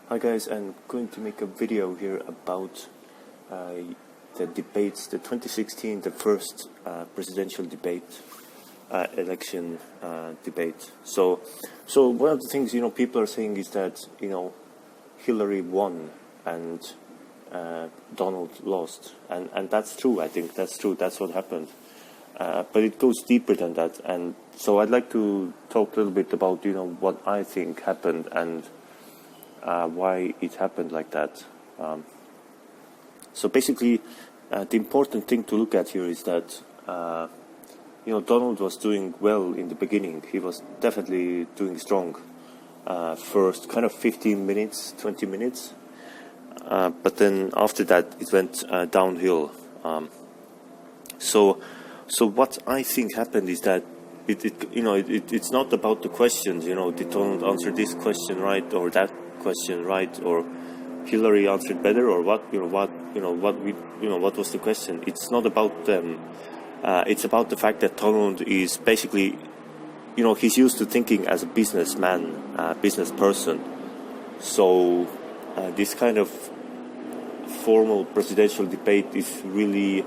Hi guys, I'm going to make a video here about the debates, the 2016, the first presidential debate, election debate. So one of the things people are saying is that Hillary won and Donald lost, and that's true. I think that's true. That's what happened. But it goes deeper than that, and so I'd like to talk a little bit about what I think happened and why it happened like that. So basically, the important thing to look at here is that Donald was doing well in the beginning. He was definitely doing strong. First kind of 15 minutes, 20 minutes, but then after that it went downhill. So what I think happened is that it's not about the questions. Did Donald answer this question right or that question right, or Hillary answered better, or what was the question? It's not about them. It's about the fact that Donald is basically, he's used to thinking as a businessman, business person. So this kind of formal presidential debate is really,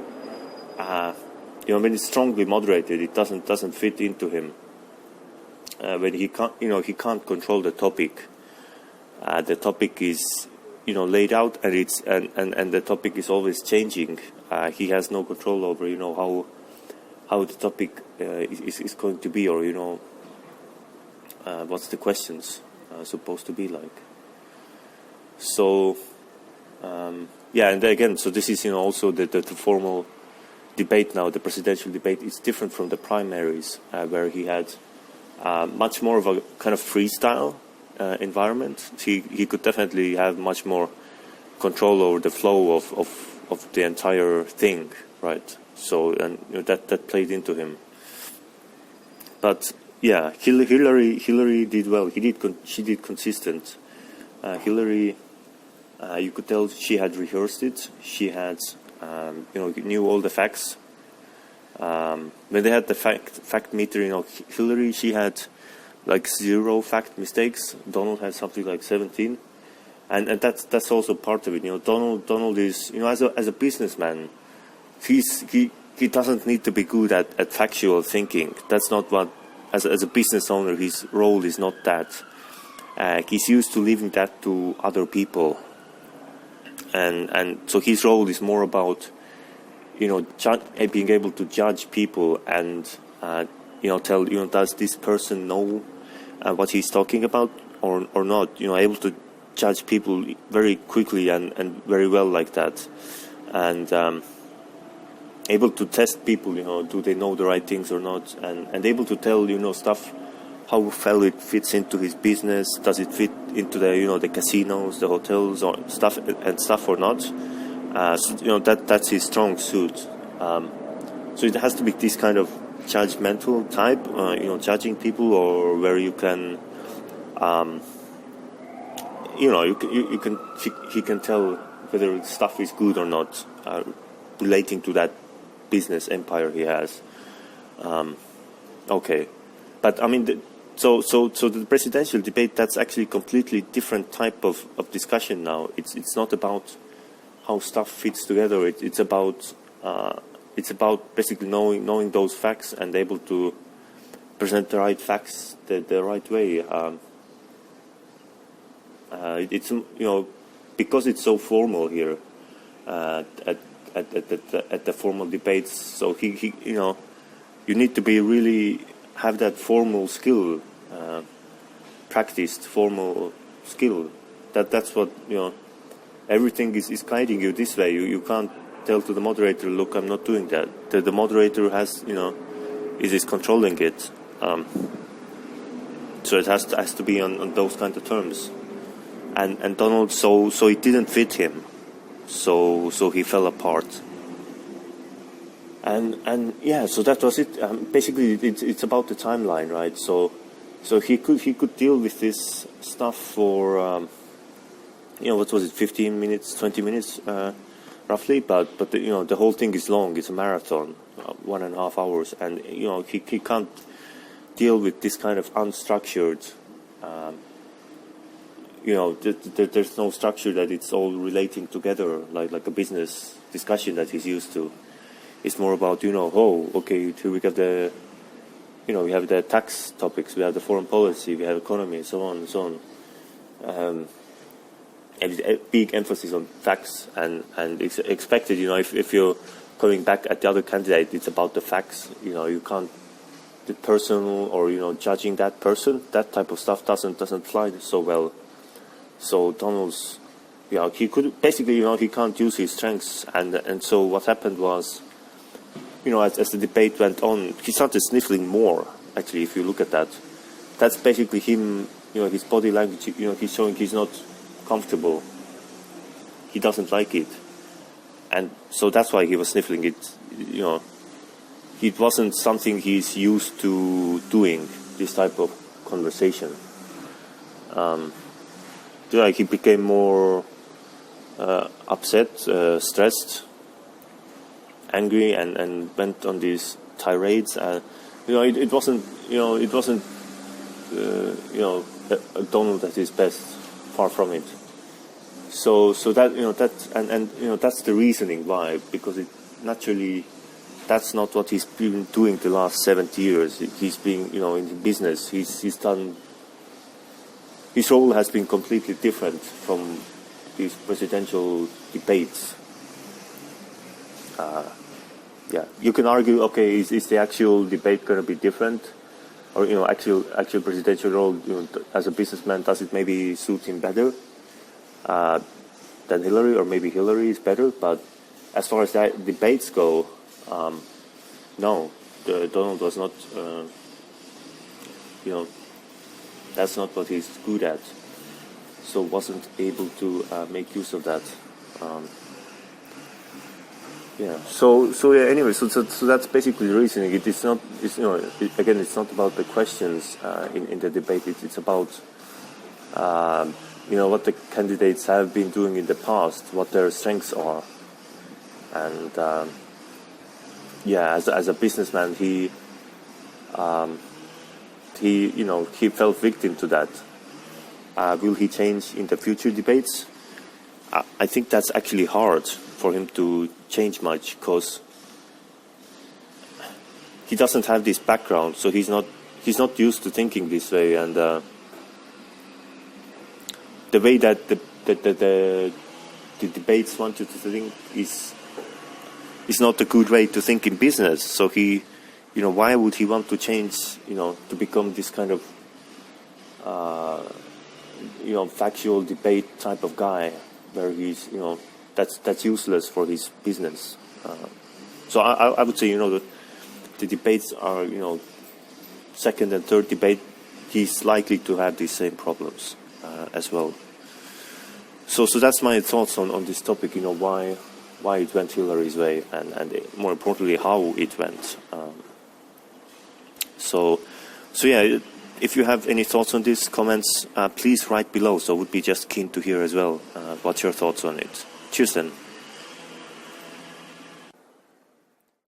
when it's strongly moderated, it doesn't fit into him. When he can't control the topic. The topic is laid out, and and the topic is always changing. He has no control over how the topic is going to be, or what's the questions supposed to be like. So and again, so this is also the formal debate now. The presidential debate is different from the primaries, where he had much more of a kind of freestyle environment. He could definitely have much more control over the flow of the entire thing, right? So that played into him. But yeah, Hillary did well. She did consistent. Hillary, you could tell she had rehearsed it. She had knew all the facts. When they had the fact meter, Hillary, she had like 0 fact mistakes. Donald had something like 17, and that's also part of it. Donald is as a businessman, he doesn't need to be good at factual thinking. That's not what, as a business owner, his role is not that. He's used to leaving that to other people, and so his role is more about being able to judge people and tell does this person know what he's talking about or not. Able to judge people very quickly and very well like that, and able to test people. Do they know the right things or not, and able to tell stuff, how well it fits into his business. Does it fit into the casinos, the hotels, or stuff or not? That's his strong suit. So it has to be this kind of judgmental type, judging people, or where you can, he can tell whether stuff is good or not, relating to that business empire he has. Okay, but I mean, so the presidential debate, that's actually a completely different type of discussion now. It's not about how stuff fits together. It's about basically knowing those facts and able to present the right facts the right way. It's because it's so formal here at the formal debates. So he you need to be really have that formal skill, practiced formal skill. That's what everything is guiding you this way. You can't tell to the moderator, look, I'm not doing that. The moderator has, is controlling it. So it has to be on those kind of terms. And Donald, so it didn't fit him. So he fell apart. And yeah, so that was it. Basically, it's about the timeline, right? So he could deal with this stuff for what was it, 15 minutes, 20 minutes, roughly. But the whole thing is long. It's a marathon, 1.5 hours, and he can't deal with this kind of unstructured, there's no structure that it's all relating together like a business discussion that he's used to. It's more about, okay, here we got we have the tax topics, we have the foreign policy, we have economy, so on and so on. And a big emphasis on facts, and it's expected, if you're coming back at the other candidate, it's about the facts. You can't, the personal or, judging that person, that type of stuff doesn't fly so well. So Donald's, he could basically, he can't use his strengths, and so what happened was, as the debate went on, he started sniffling more. Actually, if you look at that, that's basically him. His body language. He's showing he's not comfortable. He doesn't like it, and so that's why he was sniffling it. It wasn't something he's used to doing. This type of conversation. He became more upset, stressed, angry, and went on these tirades. It wasn't Donald at his best, far from it. So that that's the reasoning why, because it naturally, that's not what he's been doing the last 70 years. He's been in business. He's done. His role has been completely different from these presidential debates. You can argue, okay, is the actual debate going to be different, or actual presidential role as a businessman, does it maybe suit him better than Hillary, or maybe Hillary is better? But as far as that debates go, no, Donald was not. That's not what he's good at. So wasn't able to make use of that. Anyway, so that's basically the reasoning. It's not. It's not about the questions in the debate. It's about what the candidates have been doing in the past, what their strengths are, and as a businessman, he fell victim to that. Will he change in the future debates? I think that's actually hard for him to change much, because he doesn't have this background, so he's not used to thinking this way, and the way that the debates want you to think is not a good way to think in business. So he, why would he want to change, to become this kind of factual debate type of guy, where he's, that's useless for his business. So I would say, that the debates are, second and third debate, he's likely to have these same problems as well. So that's my thoughts on this topic. Why it went Hillary's way, and more importantly, how it went. If you have any thoughts on this, comments, please write below. So I would be just keen to hear as well. What's your thoughts on it? Cheers then.